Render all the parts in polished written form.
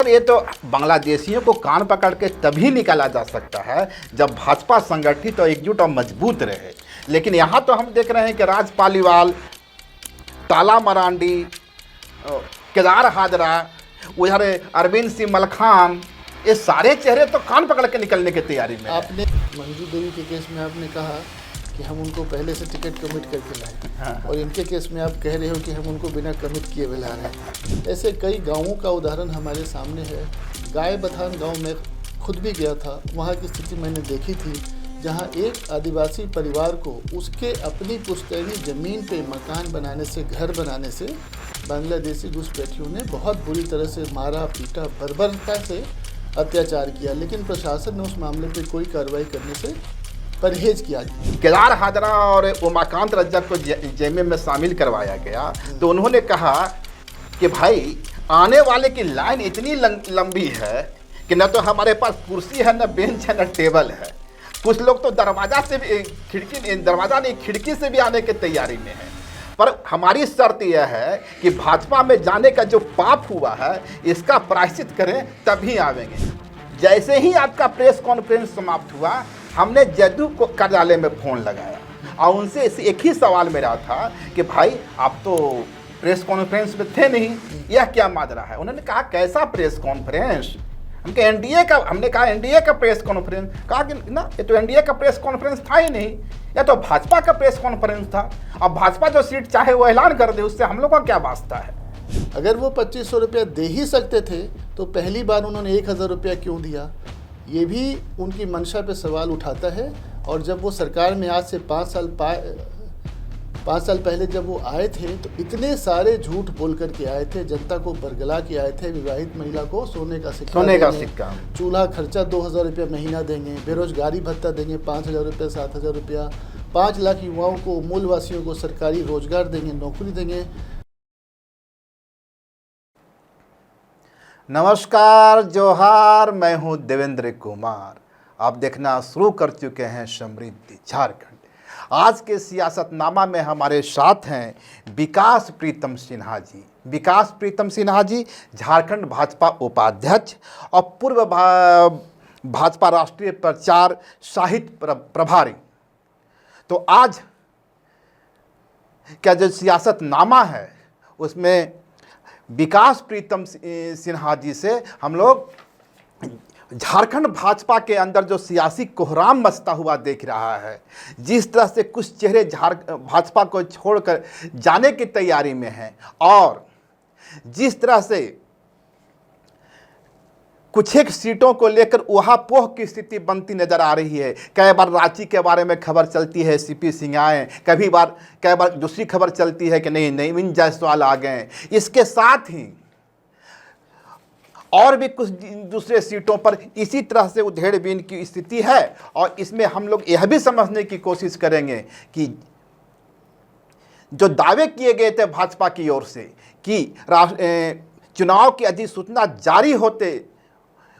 ये तो बांग्लादेशियों को कान पकड़ के तभी निकाला जा सकता है जब भाजपा संगठित और एकजुट और मजबूत रहे। लेकिन यहाँ तो हम देख रहे हैं कि राज पालीवाल, टाला मरांडी, केदार हाजरा, उधर अरविंद सिंह मलखान, ये सारे चेहरे तो कान पकड़ के निकलने की तैयारी में। आपने मंजू देवी के केस में आपने कहा कि हम उनको पहले से टिकट कमिट करके लाए, हाँ। और इनके केस में आप कह रहे हो कि हम उनको बिना कमिट किए हुए ला रहे हैं। ऐसे कई गांवों का उदाहरण हमारे सामने है। गाय बथान गांव में खुद भी गया था, वहाँ की स्थिति मैंने देखी थी, जहाँ एक आदिवासी परिवार को उसके अपनी पुश्तैनी ज़मीन पे मकान बनाने से, घर बनाने से बांग्लादेशी घुसपैठियों ने बहुत बुरी तरह से मारा, पीटा, बर्बरता से अत्याचार किया, लेकिन प्रशासन ने उस मामले पे कोई कार्रवाई करने से परहेज किया। केदार हाजरा और उमाकांत रज्जक को जेएमएम में शामिल करवाया गया तो उन्होंने कहा कि भाई आने वाले की लाइन इतनी लंबी है कि न तो हमारे पास कुर्सी है, न बेंच है, न टेबल है। कुछ लोग तो दरवाजा नहीं खिड़की से भी आने की तैयारी में है। पर हमारी शर्त यह है कि भाजपा में जाने का जो पाप हुआ है इसका प्रायश्चित करें तभी आवेंगे। जैसे ही आपका प्रेस कॉन्फ्रेंस समाप्त हुआ, हमने जदयू को कार्यालय में फ़ोन लगाया और उनसे एक ही सवाल मेरा था कि भाई आप तो प्रेस कॉन्फ्रेंस में थे नहीं, यह क्या माजरा है। उन्होंने कहा कैसा प्रेस कॉन्फ्रेंस? हमने कहा एनडीए का प्रेस कॉन्फ्रेंस। कहा कि ना ये तो एनडीए का प्रेस कॉन्फ्रेंस था ही नहीं, यह तो भाजपा का प्रेस कॉन्फ्रेंस था। अब भाजपा जो सीट चाहे वो ऐलान कर दे, उससे हम लोग का क्या वास्ता है। अगर वो 2500 रुपया दे ही सकते थे तो पहली बार उन्होंने 1000 रुपया क्यों दिया? ये भी उनकी मंशा पे सवाल उठाता है। और जब वो सरकार में आज से 5 साल पहले जब वो आए थे तो इतने सारे झूठ बोल करके आए थे, जनता को बरगला के आए थे। विवाहित महिला को सोने का सिक्का, चूल्हा खर्चा 2000 रुपया महीना देंगे, बेरोजगारी भत्ता देंगे 5000 रुपया, 7000 रुपया, 5 लाख युवाओं को, मूलवासियों को सरकारी रोजगार देंगे, नौकरी देंगे। नमस्कार, जोहार, मैं हूं देवेंद्र कुमार। आप देखना शुरू कर चुके हैं समृद्धि झारखंड। आज के सियासतनामा में हमारे साथ हैं विकास प्रीतम सिन्हा जी। विकास प्रीतम सिन्हा जी झारखंड भाजपा उपाध्यक्ष और पूर्व भाजपा राष्ट्रीय प्रचार साहित्य प्रभारी। तो आज का जो सियासतनामा है उसमें विकास प्रीतम सिन्हा जी से हम लोग झारखंड भाजपा के अंदर जो सियासी कोहराम मचता हुआ देख रहा है, जिस तरह से कुछ चेहरे भाजपा को छोड़कर जाने की तैयारी में हैं और जिस तरह से कुछ एक सीटों को लेकर उहापोह की स्थिति बनती नजर आ रही है। कई बार रांची के बारे में खबर चलती है सीपी सिंह आए, कई बार दूसरी खबर चलती है कि नहीं नवीन जायसवाल आ गए। इसके साथ ही और भी कुछ दूसरे सीटों पर इसी तरह से उधेड़बीन की स्थिति है। और इसमें हम लोग यह भी समझने की कोशिश करेंगे कि जो दावे किए गए थे भाजपा की ओर से कि चुनाव की अधिसूचना जारी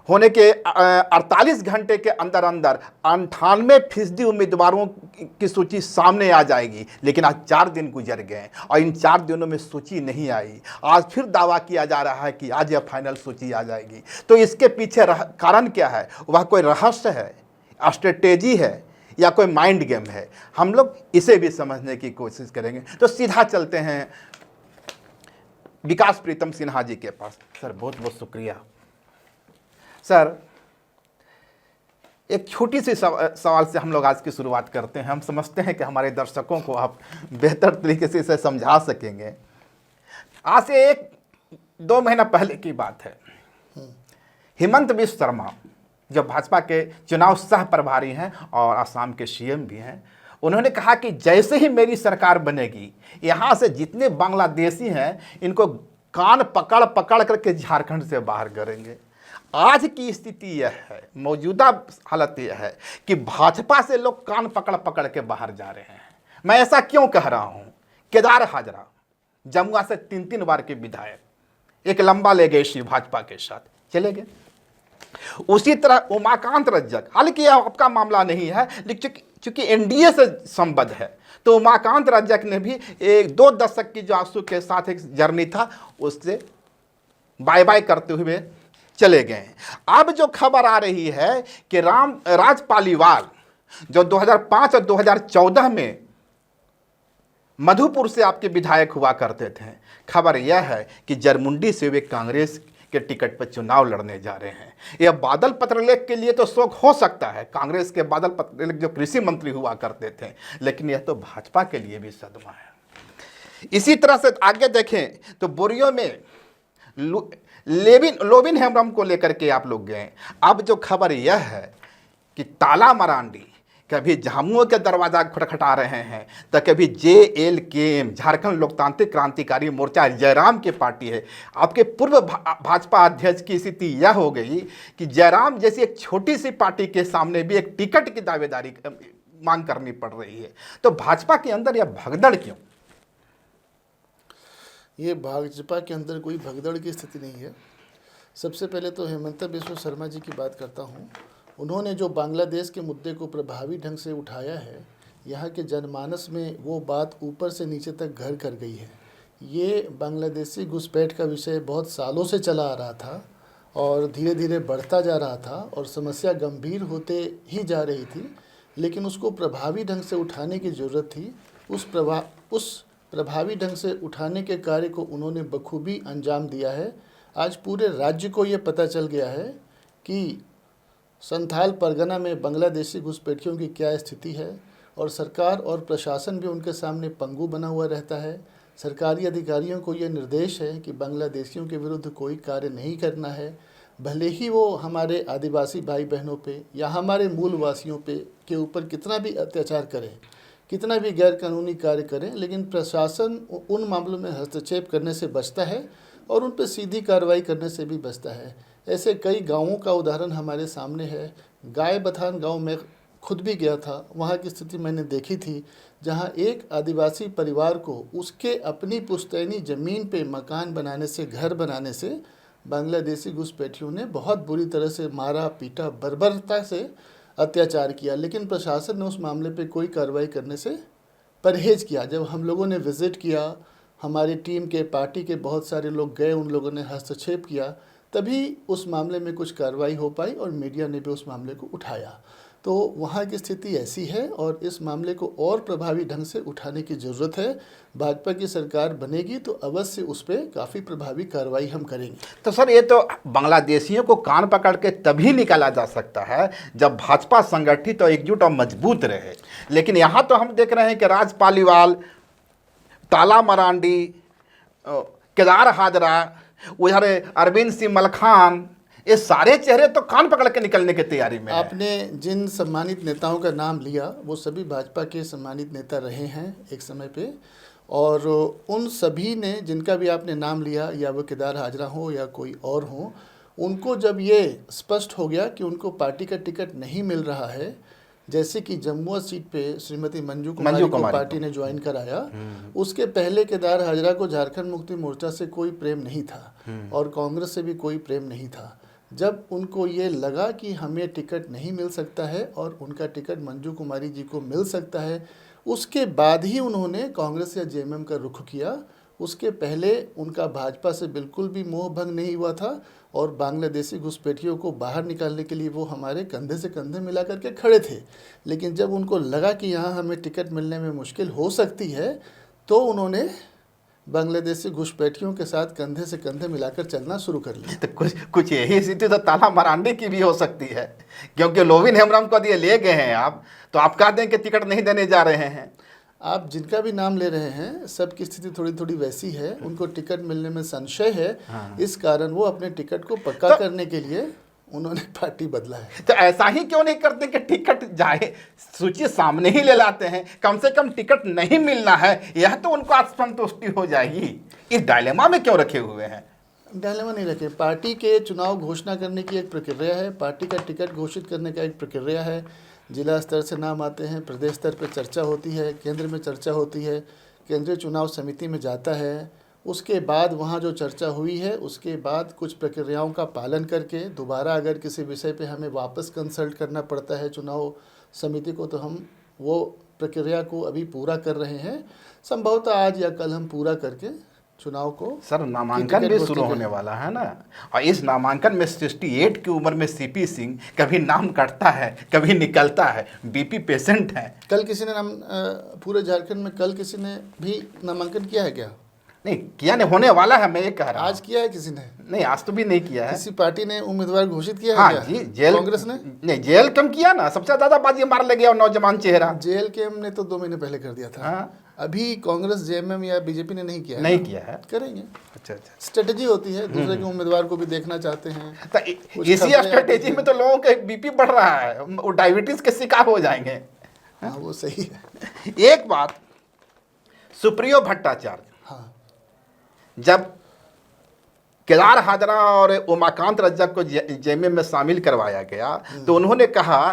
होने के 48 घंटे के अंदर 98% उम्मीदवारों की सूची सामने आ जाएगी, लेकिन आज 4 दिन गुजर गए और इन 4 दिनों में सूची नहीं आई। आज फिर दावा किया जा रहा है कि आज यह फाइनल सूची आ जाएगी। तो इसके पीछे कारण क्या है? वह कोई रहस्य है, स्ट्रेटेजी है या कोई माइंड गेम है? हम लोग इसे भी समझने की कोशिश करेंगे। तो सीधा चलते हैं विकास प्रीतम सिन्हा जी के पास। सर बहुत बहुत शुक्रिया। सर एक छोटी सी सवाल से हम लोग आज की शुरुआत करते हैं। हम समझते हैं कि हमारे दर्शकों को आप बेहतर तरीके से इसे समझा सकेंगे। आज से 1-2 महीना पहले की बात है, हेमंत बिश्व शर्मा जो भाजपा के चुनाव सह प्रभारी हैं और असम के सीएम भी हैं, उन्होंने कहा कि जैसे ही मेरी सरकार बनेगी, यहाँ से जितने बांग्लादेशी हैं इनको कान पकड़ करके झारखंड से बाहर करेंगे। आज की स्थिति यह है, मौजूदा हालत यह है कि भाजपा से लोग कान पकड़ के बाहर जा रहे हैं। मैं ऐसा क्यों कह रहा हूं? केदार हाजरा जमुआ से 3 बार के विधायक, एक लंबा लेगेसी भाजपा के साथ चले गए। उसी तरह उमाकांत रज्जक, हालांकि यह आपका मामला नहीं है, लेकिन चूंकि एनडीए से संबद्ध है तो उमाकांत रज्जक ने भी 2 दशक की जो आंसू के साथ एक जर्नी था उससे बाय बाय करते हुए चले गए हैं। अब जो खबर आ रही है कि राज पालीवाल जो 2005 और 2014 में मधुपुर से आपके विधायक हुआ करते थे, खबर यह है कि जरमुंडी से वे कांग्रेस के टिकट पर चुनाव लड़ने जा रहे हैं। यह बादल पत्रलेख के लिए तो शौक हो सकता है, कांग्रेस के बादल पत्रलेख जो कृषि मंत्री हुआ करते थे, लेकिन यह तो भाजपा के लिए भी सदमा है। इसी तरह से आगे देखें तो बोरियो में लोबिन हेम्ब्रम को लेकर के आप लोग गए। अब जो खबर यह है कि ताला मरांडी कभी झामुमो के दरवाजा खटखटा रहे हैं, तो कभी JLKM झारखंड लोकतांत्रिक क्रांतिकारी मोर्चा जयराम की पार्टी है। आपके पूर्व भाजपा अध्यक्ष की स्थिति यह हो गई कि जयराम जैसी एक छोटी सी पार्टी के सामने भी एक टिकट की दावेदारी मांग करनी पड़ रही है। तो भाजपा के अंदर यह भगदड़ क्यों? ये भाजपा के अंदर कोई भगदड़ की स्थिति नहीं है। सबसे पहले तो हेमंत बिस्वा शर्मा जी की बात करता हूँ। उन्होंने जो बांग्लादेश के मुद्दे को प्रभावी ढंग से उठाया है, यहाँ के जनमानस में वो बात ऊपर से नीचे तक घर कर गई है। ये बांग्लादेशी घुसपैठ का विषय बहुत सालों से चला आ रहा था और धीरे धीरे बढ़ता जा रहा था और समस्या गंभीर होते ही जा रही थी, लेकिन उसको प्रभावी ढंग से उठाने की ज़रूरत थी। उस प्रभावी ढंग से उठाने के कार्य को उन्होंने बखूबी अंजाम दिया है। आज पूरे राज्य को ये पता चल गया है कि संथाल परगना में बांग्लादेशी घुसपैठियों की क्या स्थिति है और सरकार और प्रशासन भी उनके सामने पंगु बना हुआ रहता है। सरकारी अधिकारियों को ये निर्देश है कि बांग्लादेशियों के विरुद्ध कोई कार्य नहीं करना है, भले ही वो हमारे आदिवासी भाई बहनों पे या हमारे मूलवासियों पे के ऊपर कितना भी अत्याचार करें, कितना भी गैर कानूनी कार्य करें, लेकिन प्रशासन उन मामलों में हस्तक्षेप करने से बचता है और उन पर सीधी कार्रवाई करने से भी बचता है। ऐसे कई गांवों का उदाहरण हमारे सामने है। गाय बथान गांव में खुद भी गया था, वहां की स्थिति मैंने देखी थी, जहां एक आदिवासी परिवार को उसके अपनी पुश्तैनी ज़मीन पे मकान बनाने से, घर बनाने से बांग्लादेशी घुसपैठियों ने बहुत बुरी तरह से मारा, पीटा, बर्बरता से अत्याचार किया, लेकिन प्रशासन ने उस मामले पे कोई कार्रवाई करने से परहेज किया। जब हम लोगों ने विज़िट किया, हमारी टीम के, पार्टी के बहुत सारे लोग गए, उन लोगों ने हस्तक्षेप किया, तभी उस मामले में कुछ कार्रवाई हो पाई और मीडिया ने भी उस मामले को उठाया। तो वहाँ की स्थिति ऐसी है और इस मामले को और प्रभावी ढंग से उठाने की ज़रूरत है। भाजपा की सरकार बनेगी तो अवश्य उस पर काफ़ी प्रभावी कार्रवाई हम करेंगे। तो सर, ये तो बांग्लादेशियों को कान पकड़ के तभी निकाला जा सकता है जब भाजपा संगठित और एकजुट और मजबूत रहे। लेकिन यहाँ तो हम देख रहे हैं कि राज पालीवाल, ताला मरांडी, केदार हाजरा, उधर अरविंद सिंह मलखान, ये सारे चेहरे तो कान पकड़ के निकलने की तैयारी में। आपने जिन सम्मानित नेताओं का नाम लिया वो सभी भाजपा के सम्मानित नेता रहे हैं एक समय पे, और उन सभी ने, जिनका भी आपने नाम लिया, या वो केदार हाजरा हो या कोई और हो, उनको जब ये स्पष्ट हो गया कि उनको पार्टी का टिकट नहीं मिल रहा है, जैसे कि जम्मू सीट पे श्रीमती मंजू कुमारी को पार्टी ने ज्वाइन कराया, उसके पहले केदार हाजरा को झारखंड मुक्ति मोर्चा से कोई प्रेम नहीं था और कांग्रेस से भी कोई प्रेम नहीं था। जब उनको ये लगा कि हमें टिकट नहीं मिल सकता है और उनका टिकट मंजू कुमारी जी को मिल सकता है, उसके बाद ही उन्होंने कांग्रेस या JMM का रुख किया। उसके पहले उनका भाजपा से बिल्कुल भी मोह भंग नहीं हुआ था और बांग्लादेशी घुसपैठियों को बाहर निकालने के लिए वो हमारे कंधे से कंधे मिला करके खड़े थे। लेकिन जब उनको लगा कि यहाँ हमें टिकट मिलने में मुश्किल हो सकती है, तो उन्होंने बांग्लादेशी घुसपैठियों के साथ कंधे से कंधे मिलाकर चलना शुरू कर लिया। तो कुछ यही स्थिति तो ताला मरांडी की भी हो सकती है, क्योंकि लोबिन हेम्ब्रम को दिए ले गए हैं आप, तो आप कह दें कि टिकट नहीं देने जा रहे हैं। आप जिनका भी नाम ले रहे हैं, सबकी स्थिति थोड़ी थोड़ी वैसी है, उनको टिकट मिलने में संशय है। इस कारण वो अपने टिकट को पक्का करने के लिए उन्होंने पार्टी बदला है। तो ऐसा ही क्यों नहीं करते कि टिकट जाए, सूची सामने ही ले लाते हैं, कम से कम टिकट नहीं मिलना है, यह तो उनको आत्मसंतुष्टि हो जाएगी। इस डायलेमा में क्यों रखे हुए हैं? डायलेमा नहीं रखे। पार्टी के चुनाव घोषणा करने की एक प्रक्रिया है, पार्टी का टिकट घोषित करने का एक प्रक्रिया है। जिला स्तर से नाम आते हैं, प्रदेश स्तर पर चर्चा होती है, केंद्र में चर्चा होती है, केंद्रीय चुनाव समिति में जाता है। उसके बाद वहाँ जो चर्चा हुई है, उसके बाद कुछ प्रक्रियाओं का पालन करके दोबारा अगर किसी विषय पे हमें वापस कंसल्ट करना पड़ता है चुनाव समिति को, तो हम वो प्रक्रिया को अभी पूरा कर रहे हैं। संभवतः आज या कल हम पूरा करके चुनाव को सर नामांकन भी शुरू होने वाला है ना, और इस नामांकन में 68 की उम्र में सीपी सिंह कभी नाम कटता है कभी निकलता है, बीपी पेशेंट है। कल किसी ने पूरे झारखंड में कल किसी ने भी नामांकन किया है क्या? नहीं किया, नहीं होने वाला है, मैं ये कह रहा हूं। आज किया है किसी ने? नहीं आज तो भी नहीं किया है। किसी पार्टी ने उम्मीदवार घोषित किया है हाँ क्या? जी, जेल कांग्रेस ने? नहीं, जेल कम किया ना, सबसे ज्यादा बाजी मार ले गया नौजवान चेहरा। जेल के हमने तो 2 महीने पहले कर दिया था। हाँ। अभी कांग्रेस जेएमएम या बीजेपी ने नहीं किया है। नहीं किया है, करेंगे। अच्छा अच्छा। स्ट्रेटजी होती है, दूसरे के उम्मीदवार को भी देखना चाहते हैं। तो इसी स्ट्रेटेजी में तो लोगों के बीपी बढ़ रहा है, वो डायबिटीज के शिकार हो जाएंगे। हाँ वो सही है। एक बात, सुप्रियो भट्टाचार्य हाँ जब केदार हाजरा और उमाकांत रज्जक को जेएमएम में शामिल करवाया गया तो उन्होंने कहा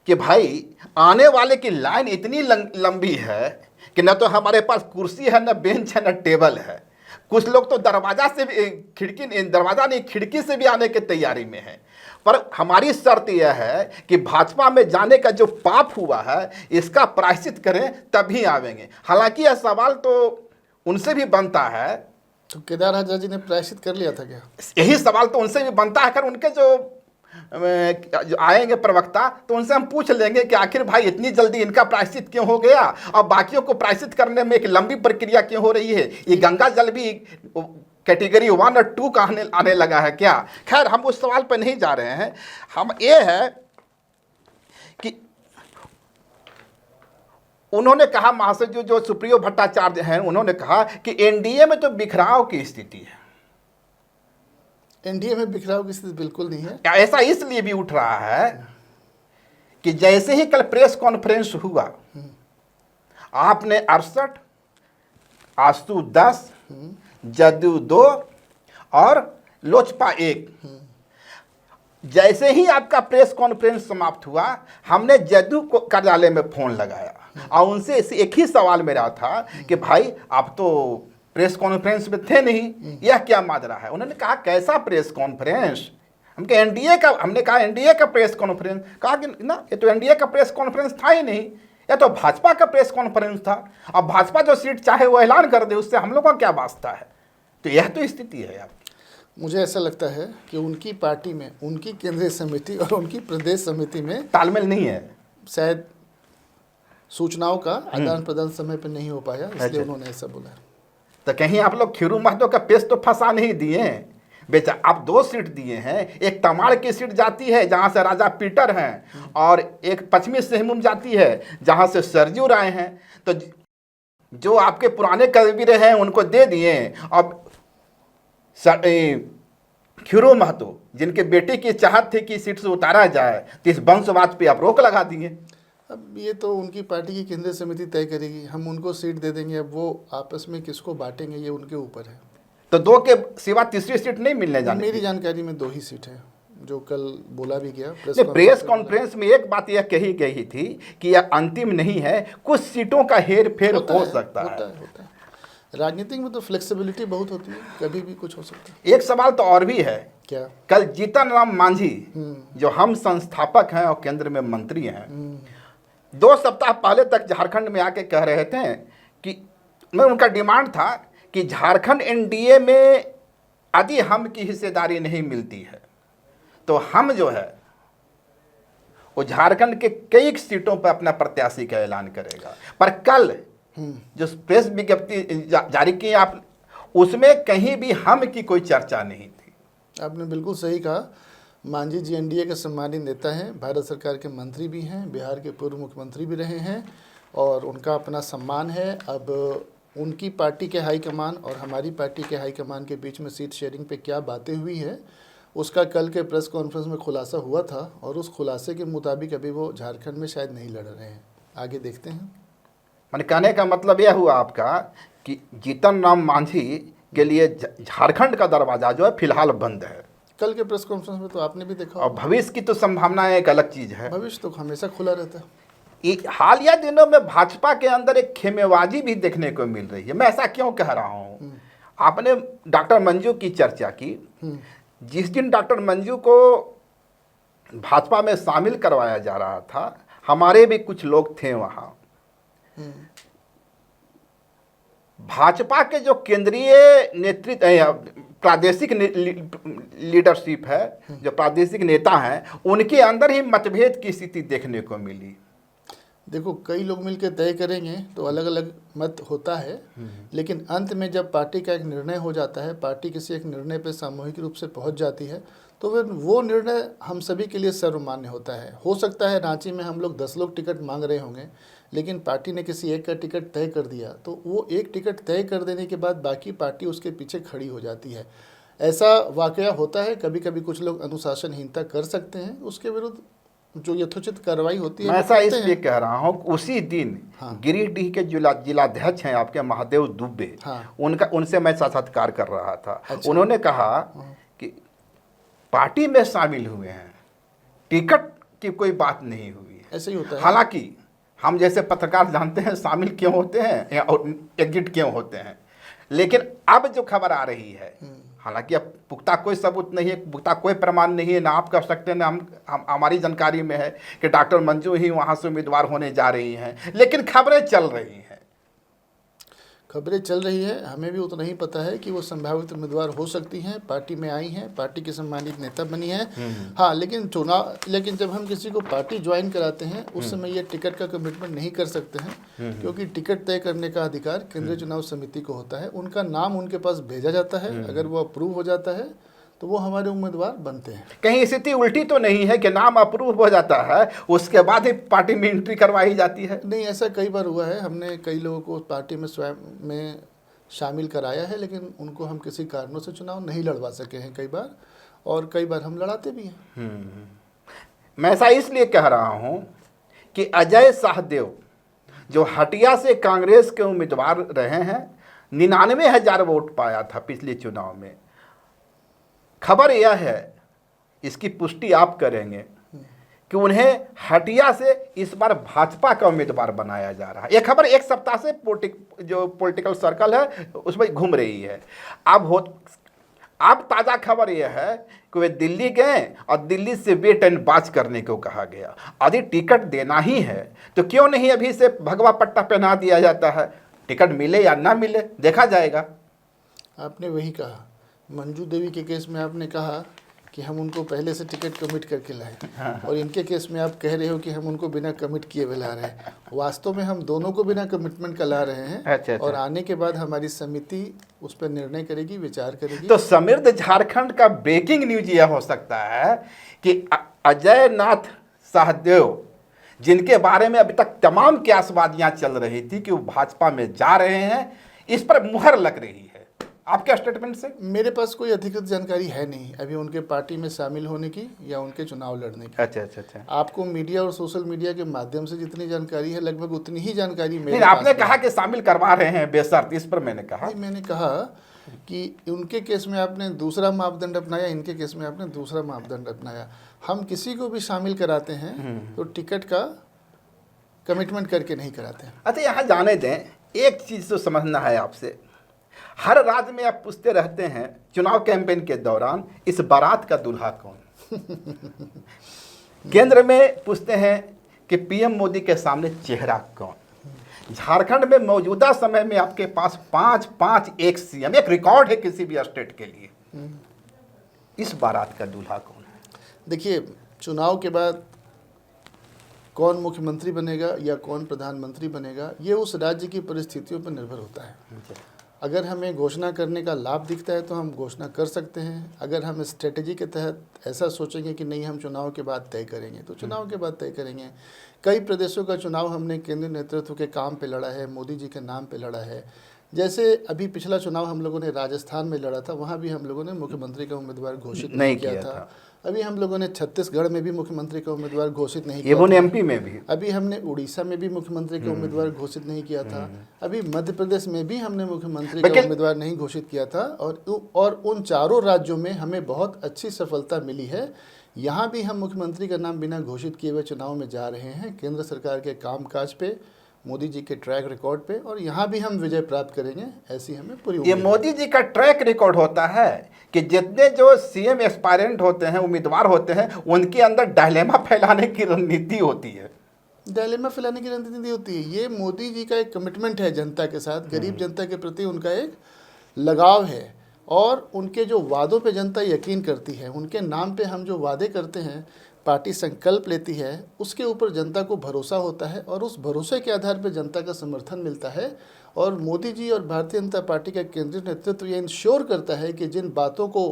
कि भाई आने वाले की लाइन इतनी लंबी है कि न तो हमारे पास कुर्सी है, न बेंच है, न टेबल है। कुछ लोग तो दरवाजा से भी दरवाजा नहीं खिड़की से भी आने की तैयारी में है। पर हमारी शर्त यह है कि भाजपा में जाने का जो पाप हुआ है इसका प्रायश्चित करें तभी आवेंगे। हालांकि यह सवाल तो उनसे भी बनता है, तो केदार हाजरा जी ने प्रायश्चित कर लिया था क्या? यही सवाल तो उनसे भी बनता है। अगर उनके जो आएंगे प्रवक्ता तो उनसे हम पूछ लेंगे कि आखिर भाई इतनी जल्दी इनका प्रायश्चित क्यों हो गया और बाकियों को प्रायश्चित करने में एक लंबी प्रक्रिया क्यों हो रही है? ये गंगा जल भी कैटेगरी 1 और 2 का आने लगा है क्या? खैर हम उस सवाल पर नहीं जा रहे हैं। हम ये है कि उन्होंने कहा, महाशय जो सुप्रियो भट्टाचार्य हैं उन्होंने कहा कि एनडीए में तो बिखराव की स्थिति है। एनडीए में बिखराव की स्थिति बिल्कुल नहीं है। ऐसा इसलिए भी उठ रहा है कि जैसे ही कल प्रेस कॉन्फ्रेंस हुआ, आपने 68, आजसू 10, जदयू 2 और लोजपा 1, जैसे ही आपका प्रेस कॉन्फ्रेंस समाप्त हुआ हमने जदयू को कार्यालय में फोन लगाया और उनसे एक ही सवाल मेरा था कि भाई आप तो प्रेस कॉन्फ्रेंस में थे नहीं, यह क्या माजरा है? उन्होंने कहा कैसा प्रेस कॉन्फ्रेंस? हमने कहा एनडीए का प्रेस कॉन्फ्रेंस। कहा कि ना ये तो एनडीए का प्रेस कॉन्फ्रेंस था ही नहीं, यह तो भाजपा का प्रेस कॉन्फ्रेंस था। अब भाजपा जो सीट चाहे वो ऐलान कर दे, उससे हम लोग का क्या वास्ता है? तो यह तो स्थिति है। आप मुझे ऐसा लगता है कि उनकी पार्टी में उनकी केंद्रीय समिति और उनकी प्रदेश समिति में तालमेल नहीं है, शायद सूचनाओं का आदान प्रदान समय पर नहीं हो पाया, इसलिए उन्होंने ऐसा बोला। तो कहीं आप लोग खीरू महतो का पेश तो फंसा नहीं दिए बेचा। आप 2 सीट दिए हैं, एक तमाड़ की सीट जाती है जहां से राजा पीटर हैं और एक पश्चिमी सिंहभूम जाती है जहां से सरजू राय हैं। तो जो आपके पुराने कवि रहे हैं उनको दे दिए। अब खीरू महतो जिनके बेटे की चाहत थी कि सीट से उतारा जाए, तो इस वंशवाद पे आप रोक लगा दिए। अब ये तो उनकी पार्टी की केंद्रीय समिति तय करेगी, हम उनको सीट दे देंगे। अब वो आपस में किसको बांटेंगे ये उनके ऊपर है। तो 2 के सिवा तीसरी सीट नहीं मिलने जाने? मेरी जानकारी में 2 ही सीट है, जो कल बोला भी गया प्रेस कॉन्फ्रेंस में। एक बात यह कही गई थी कि यह अंतिम नहीं है, कुछ सीटों का हेर फेर हो सकता है। होता है। राजनीति में तो फ्लेक्सिबिलिटी बहुत होती है, कभी भी कुछ हो सकता है। एक सवाल तो और भी है। क्या? कल जीतन राम मांझी जो हम संस्थापक हैं और केंद्र में मंत्री हैं, 2 सप्ताह पहले तक झारखंड में आके कह रहे थे कि उनका डिमांड था कि झारखंड एनडीए में यदि हम की हिस्सेदारी नहीं मिलती है तो हम जो है वो झारखंड के कई सीटों पर अपना प्रत्याशी का ऐलान करेगा। पर कल जो प्रेस विज्ञप्ति जारी की आप, उसमें कहीं भी हम की कोई चर्चा नहीं थी। आपने बिल्कुल सही कहा। मांझी जी एनडीए के सम्मानित नेता हैं, भारत सरकार के मंत्री भी हैं, बिहार के पूर्व मुख्यमंत्री भी रहे हैं और उनका अपना सम्मान है। अब उनकी पार्टी के हाईकमान और हमारी पार्टी के हाईकमान के बीच में सीट शेयरिंग पे क्या बातें हुई है उसका कल के प्रेस कॉन्फ्रेंस में खुलासा हुआ था और उस खुलासे के मुताबिक अभी वो झारखंड में शायद नहीं लड़ रहे हैं। आगे देखते हैं। मैंने कहने का मतलब यह हुआ आपका कि जीतन राम मांझी के लिए झारखंड का दरवाजा जो है फिलहाल बंद है। कल के प्रेस कॉन्फ्रेंस में तो आपने भी देखा। और भविष्य की तो संभावनाएं एक अलग चीज है। भविष्य तो हमेशा खुला रहता है। हालिया दिनों में भाजपा के अंदर एक खेमेबाजी भी देखने को मिल रही है। मैं ऐसा क्यों कह रहा हूँ? आपने डॉक्टर मंजू की चर्चा की। जिस दिन डॉक्टर मंजू को भाजपा में शामिल करवाया जा रहा था, हमारे भी कुछ लोग थे वहाँ। भाजपा के जो केंद्रीय नेतृत्व प्रादेशिक लीडरशिप है, जो प्रादेशिक नेता हैं, उनके अंदर ही मतभेद की स्थिति देखने को मिली। देखो, कई लोग मिलकर तय करेंगे तो अलग अलग मत होता है, लेकिन अंत में जब पार्टी का एक निर्णय हो जाता है, पार्टी किसी एक निर्णय पर सामूहिक रूप से पहुंच जाती है, तो फिर वो निर्णय हम सभी के लिए सर्वमान्य होता है। हो सकता है रांची में हम लोग 10 लोग टिकट मांग रहे होंगे, लेकिन पार्टी ने किसी एक का टिकट तय कर दिया, तो वो एक टिकट तय कर देने के बाद बाकी पार्टी उसके पीछे खड़ी हो जाती है। ऐसा वाकया होता है। कभी कभी कुछ लोग अनुशासनहीनता कर सकते हैं, उसके विरुद्ध जो यथोचित कार्रवाई होती है मैं ऐसा इसलिए कह रहा हूँ, उसी दिन गिरिडीह के जिलाध्यक्ष हैं आपके महादेव दुबे, उनसे मैं साक्षात्कार कर रहा था। अच्छा। उन्होंने कहा कि पार्टी में शामिल हुए हैं, टिकट की कोई बात नहीं हुई है। ऐसे ही होता है। हालांकि हम जैसे पत्रकार जानते हैं शामिल क्यों होते हैं या एग्जिट क्यों होते हैं, लेकिन अब जो खबर आ रही है, हालांकि अब पुख्ता कोई सबूत नहीं है, पुख्ता कोई प्रमाण नहीं है, ना आप कह सकते हैं ना हमारी जानकारी में है कि डॉक्टर मंजू ही वहां से उम्मीदवार होने जा रही हैं, लेकिन खबरें चल रही हैं। खबरें चल रही है, हमें भी उतना ही पता है कि वो संभावित उम्मीदवार हो सकती हैं, पार्टी में आई हैं, पार्टी की सम्मानित नेता बनी है। हाँ, लेकिन जब हम किसी को पार्टी ज्वाइन कराते हैं, उस समय ये टिकट का कमिटमेंट नहीं कर सकते हैं, क्योंकि टिकट तय करने का अधिकार केंद्रीय चुनाव समिति को होता है। उनका नाम उनके पास भेजा जाता है, अगर वो अप्रूव हो जाता है तो वो हमारे उम्मीदवार बनते हैं। कहीं स्थिति उल्टी तो नहीं है कि नाम अप्रूव हो जाता है उसके बाद ही पार्टी में एंट्री करवाई जाती है? नहीं, ऐसा कई बार हुआ है। हमने कई लोगों को पार्टी में स्वयं में शामिल कराया है, लेकिन उनको हम किसी कारणों से चुनाव नहीं लड़वा सके हैं कई बार, और कई बार हम लड़ाते भी हैं। मैं ऐसा इसलिए कह रहा हूं कि अजय शाहदेव जो हटिया से कांग्रेस के उम्मीदवार रहे हैं, 99,000 वोट पाया था पिछले चुनाव में। खबर यह है, इसकी पुष्टि आप करेंगे, कि उन्हें हटिया से इस बार भाजपा का उम्मीदवार बनाया जा रहा है। यह खबर एक सप्ताह से जो पॉलिटिकल सर्कल है उसमें घूम रही है। अब ताज़ा खबर यह है कि वे दिल्ली गए और दिल्ली से वेट एंड वॉच करने को कहा गया। यदि टिकट देना ही है तो क्यों नहीं अभी से भगवा पट्टा पहना दिया जाता है, टिकट मिले या ना मिले देखा जाएगा। आपने वही कहा, मंजू देवी के केस में आपने कहा कि हम उनको पहले से टिकट कमिट करके लाए, और इनके केस में आप कह रहे हो कि हम उनको बिना कमिट किए हुए ला रहे हैं। वास्तव में हम दोनों को बिना कमिटमेंट का ला रहे हैं। अच्छा। और आने के बाद हमारी समिति उस पर निर्णय करेगी, विचार करेगी। तो समृद्ध झारखंड का ब्रेकिंग न्यूज यह हो सकता है कि अजय नाथ शाहदेव, जिनके बारे में अभी तक तमाम क्यासबाजियां चल रही थी कि वो भाजपा में जा रहे हैं, इस पर मुहर लग रही है। आपके स्टेटमेंट से मेरे पास कोई अधिकृत जानकारी है नहीं अभी उनके पार्टी में शामिल होने की या उनके चुनाव लड़ने की। अच्छा। आपको मीडिया और सोशल मीडिया के माध्यम से जितनी जानकारी है, लगभग उतनी ही जानकारी मेरे नहीं, आपने कहा कि शामिल करवा रहे हैं बेशर्त, इस पर मैंने कहा। मैंने कहा कि उनके केस में आपने दूसरा मापदंड अपनाया, इनके केस में आपने दूसरा मापदंड अपनाया। हम किसी को भी शामिल कराते हैं तो टिकट का कमिटमेंट करके नहीं कराते हैं। अच्छा, यहाँ जाने दें, एक चीज़ तो समझना है आपसे। हर राज्य में आप पूछते रहते हैं चुनाव कैंपेन के दौरान, इस बारात का दूल्हा कौन? केंद्र में पूछते हैं कि पीएम मोदी के सामने चेहरा कौन? झारखंड में मौजूदा समय में आपके पास 5 एक सीएम, एक रिकॉर्ड है किसी भी स्टेट के लिए। इस बारात का दूल्हा कौन है? देखिए, चुनाव के बाद कौन मुख्यमंत्री बनेगा या कौन प्रधानमंत्री बनेगा, ये उस राज्य की परिस्थितियों पर निर्भर होता है। अगर हमें घोषणा करने का लाभ दिखता है तो हम घोषणा कर सकते हैं। अगर हम स्ट्रेटजी के तहत ऐसा सोचेंगे कि नहीं, हम चुनाव के बाद तय करेंगे, तो चुनाव के बाद तय करेंगे। कई प्रदेशों का चुनाव हमने केंद्रीय नेतृत्व के काम पे लड़ा है, मोदी जी के नाम पे लड़ा है। जैसे अभी पिछला चुनाव हम लोगों ने राजस्थान में लड़ा था, वहाँ भी हम लोगों ने मुख्यमंत्री का उम्मीदवार घोषित नहीं किया था। अभी हम लोगों ने छत्तीसगढ़ में भी मुख्यमंत्री का उम्मीदवार घोषित नहीं किया था। एमपी में भी अभी हमने उड़ीसा में भी मुख्यमंत्री का उम्मीदवार घोषित नहीं किया था। अभी मध्य प्रदेश में भी हमने मुख्यमंत्री का उम्मीदवार नहीं घोषित किया था। और उन चारों राज्यों में हमें बहुत अच्छी सफलता मिली है। यहाँ भी हम मुख्यमंत्री का नाम बिना घोषित किए हुए चुनाव में जा रहे हैं, केंद्र सरकार के कामकाज पे, मोदी जी के ट्रैक रिकॉर्ड पे, और यहाँ भी हम विजय प्राप्त करेंगे, ऐसी हमें पूरी उम्मीद है। ये मोदी जी का ट्रैक रिकॉर्ड होता है कि जितने जो सीएम एस्पायरेंट होते हैं, उम्मीदवार होते हैं, उनके अंदर डायलेमा फैलाने की रणनीति होती है। डायलेमा फैलाने की रणनीति होती है। ये मोदी जी का एक कमिटमेंट है जनता के साथ, गरीब जनता के प्रति उनका एक लगाव है और उनके जो वादों पे जनता यकीन करती है। उनके नाम पे हम जो वादे करते हैं, पार्टी संकल्प लेती है, उसके ऊपर जनता को भरोसा होता है और उस भरोसे के आधार पर जनता का समर्थन मिलता है। और मोदी जी और भारतीय जनता पार्टी का केंद्रीय नेतृत्व ये इंश्योर करता है कि जिन बातों को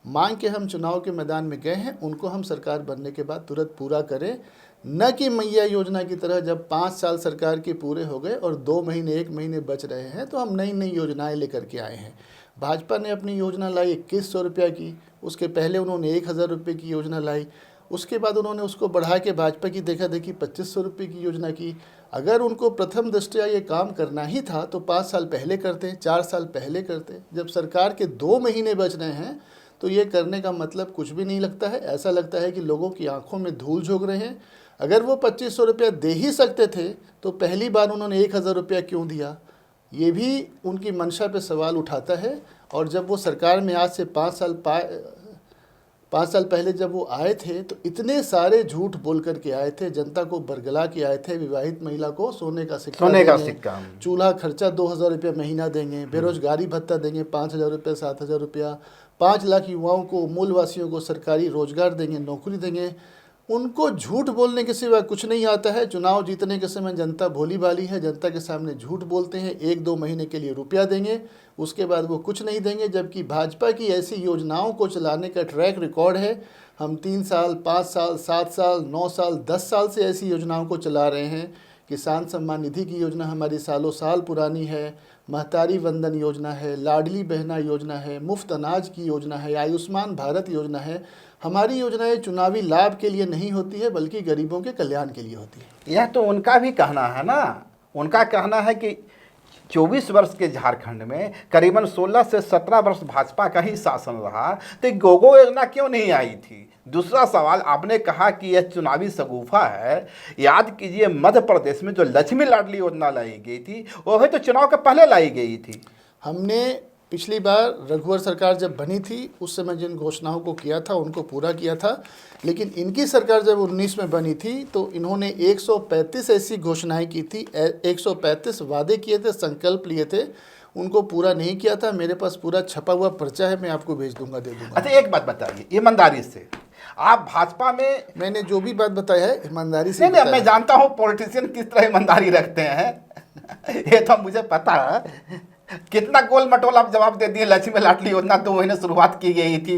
मांग के हम चुनाव के मैदान में गए हैं उनको हम सरकार बनने के बाद तुरंत पूरा करें, न कि मैया योजना की तरह जब 5 साल सरकार के पूरे हो गए और 2 महीने 1 महीने बच रहे हैं तो हम नई नई योजनाएं लेकर के आए हैं। भाजपा ने अपनी योजना लाई 2100 रुपया की, उसके पहले उन्होंने 1000 रुपये की योजना लाई, उसके बाद उन्होंने उसको बढ़ा के भाजपा की देखा देखी 2500 रुपये की योजना की। अगर उनको प्रथम दृष्टया ये काम करना ही था तो 5 साल पहले करते, 4 साल पहले करते। जब सरकार के 2 महीने बच रहे हैं तो ये करने का मतलब कुछ भी नहीं लगता है। ऐसा लगता है कि लोगों की आंखों में धूल झोंक रहे हैं। अगर वो 2500 रुपया दे ही सकते थे तो पहली बार उन्होंने 1000 रुपया क्यों दिया, ये भी उनकी मंशा पे सवाल उठाता है। और जब वो सरकार में आज से 5 साल पहले जब वो आए थे तो इतने सारे झूठ बोल करके आए थे, जनता को बरगला के आए थे। विवाहित महिला को सोने का सिक्का, चूल्हा खर्चा 2000 रुपया महीना देंगे, बेरोजगारी भत्ता देंगे 5000 रुपया, 7000 रुपया, 5 लाख युवाओं को, मूलवासियों को सरकारी रोजगार देंगे, नौकरी देंगे। उनको झूठ बोलने के सिवा कुछ नहीं आता है। चुनाव जीतने के समय जनता भोली भाली है, जनता के सामने झूठ बोलते हैं। 1-2 महीने के लिए रुपया देंगे, उसके बाद वो कुछ नहीं देंगे। जबकि भाजपा की ऐसी योजनाओं को चलाने का ट्रैक रिकॉर्ड है। हम 3 साल, 5 साल, 7 साल, 9 साल, 10 साल से ऐसी योजनाओं को चला रहे हैं। किसान सम्मान निधि की योजना हमारी सालों साल पुरानी है, महतारी वंदन योजना है, लाडली बहना योजना है, मुफ्त अनाज की योजना है, आयुष्मान भारत योजना है। हमारी योजनाएं चुनावी लाभ के लिए नहीं होती है बल्कि गरीबों के कल्याण के लिए होती है। यह तो उनका भी कहना है ना। उनका कहना है कि 24 वर्ष के झारखंड में करीबन 16 से 17 वर्ष भाजपा का ही शासन रहा, तो गोगो योजना क्यों नहीं आई थी। दूसरा सवाल, आपने कहा कि यह चुनावी शगुफा है। याद कीजिए, मध्य प्रदेश में जो लक्ष्मी लाडली योजना लाई गई थी वो भी तो चुनाव के पहले लाई गई थी। हमने पिछली बार रघुवर सरकार जब बनी थी उस समय जिन घोषणाओं को किया था उनको पूरा किया था, लेकिन इनकी सरकार जब 19 में बनी थी तो इन्होंने 135 ऐसी घोषणाएं की थी, 135 वादे किए थे, संकल्प लिए थे, उनको पूरा नहीं किया था। मेरे पास पूरा छपा हुआ पर्चा है, मैं आपको भेज दूंगा, दे दूंगा। अच्छा, एक बात बताइए ईमानदारी से, आप भाजपा में, मैंने जो भी बात बताया है ईमानदारी से नहीं, मैं जानता हूँ पॉलिटिशियन किस तरह ईमानदारी रखते हैं ये तो मुझे पता है। कितना गोल मटोल आप जवाब दे दिए। लक्ष्मी लाडली योजना तो वही शुरुआत की गई थी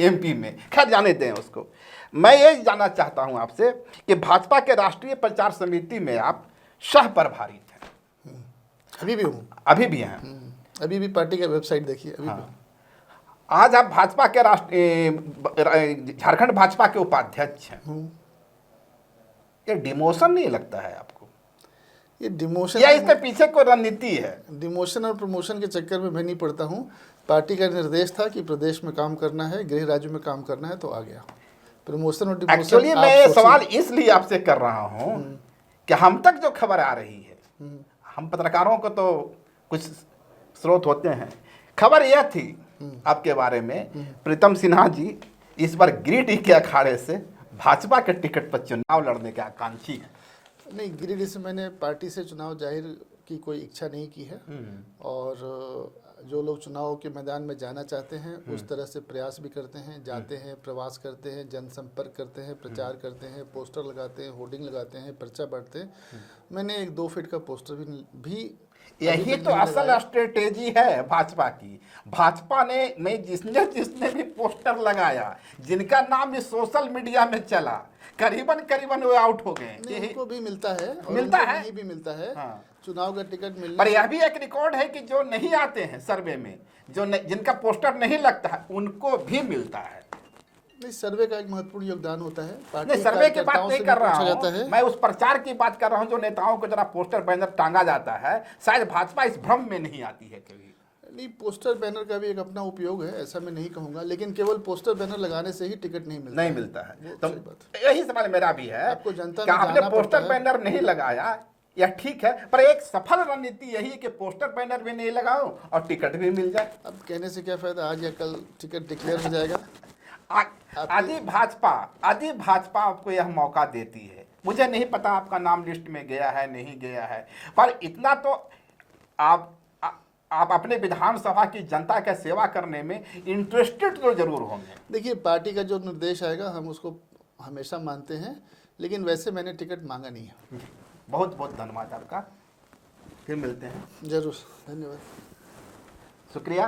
एमपी में, खैर जाने दें उसको। मैं ये जानना चाहता हूँ आपसे कि भाजपा के राष्ट्रीय प्रचार समिति में आप सह प्रभारी थे। अभी भी हूँ। अभी भी हैं? अभी भी पार्टी का वेबसाइट देखिए, अभी भी। आज आप भाजपा के झारखंड भाजपा के उपाध्यक्ष हैं। ये डिमोशन नहीं लगता है आपको? ये डिमोशन या इसके पीछे कोई रणनीति है? डिमोशन और प्रमोशन के चक्कर में मैं नहीं पड़ता हूँ। पार्टी का निर्देश था कि प्रदेश में काम करना है, गृह राज्य में काम करना है, तो आ गया। प्रमोशन और डिमोशन, एक्चुअली मैं ये सवाल इसलिए आपसे कर रहा हूँ कि हम तक जो खबर आ रही है, हम पत्रकारों को तो कुछ स्रोत होते हैं, खबर यह थी आपके बारे में, प्रीतम सिन्हा जी इस बार गिरिडीह के अखाड़े से भाजपा के टिकट पर चुनाव लड़ने के आकांक्षी हैं। नहीं, गिरिडीह से मैंने पार्टी से चुनाव जाहिर की कोई इच्छा नहीं की है। और जो लोग चुनाव के मैदान में जाना चाहते हैं उस तरह से प्रयास भी करते हैं, जाते हैं, प्रवास करते हैं, जनसंपर्क करते हैं, प्रचार करते हैं, पोस्टर लगाते हैं, होर्डिंग लगाते हैं, पर्चा बांटते हैं। मैंने 1-2 फीट का पोस्टर भी यही तो असल स्ट्रेटेजी है भाजपा की। भाजपा ने जिसने भी पोस्टर लगाया, जिनका नाम इस सोशल मीडिया में चला, करीबन वो आउट हो गए। इनको भी मिलता है, मिलता है, नहीं भी मिलता है। हाँ। चुनाव का टिकट मिलने पर यह भी एक रिकॉर्ड है कि जो नहीं आते हैं सर्वे में, जिनका पोस्टर नहीं लगता है, उनको भी मिलता है। नहीं, सर्वे का एक महत्वपूर्ण योगदान होता है। नहीं, सर्वे की बात नहीं कर रहा हूँ मैं, उस प्रचार की बात कर रहा हूँ जो नेताओं को जरा पोस्टर बैनर टांगा जाता है। शायद भाजपा इस भ्रम में नहीं आती है कभी। नहीं, पोस्टर बैनर का भी एक अपना उपयोग है, ऐसा मैं नहीं कहूँगा, लेकिन केवल पोस्टर बैनर लगाने से ही टिकट नहीं मिलता है। तो यही सवाल मेरा भी है, आपको जनता कि आपने पोस्टर बैनर नहीं लगाया, यह ठीक है, पर एक सफल रणनीति यही है कि पोस्टर बैनर भी नहीं लगाओ और टिकट भी मिल जाए। अब कहने से क्या फायदा, आज या कल टिकट डिक्लेयर हो जाएगा। आदि भाजपा आपको यह मौका देती है मुझे नहीं पता आपका नाम लिस्ट में गया है नहीं गया है, पर इतना तो आप अपने विधानसभा की जनता का सेवा करने में इंटरेस्टेड तो जरूर होंगे। देखिए, पार्टी का जो निर्देश आएगा हम उसको हमेशा मानते हैं, लेकिन वैसे मैंने टिकट मांगा नहीं है। बहुत बहुत धन्यवाद आपका, फिर मिलते हैं। जरूर, धन्यवाद। शुक्रिया।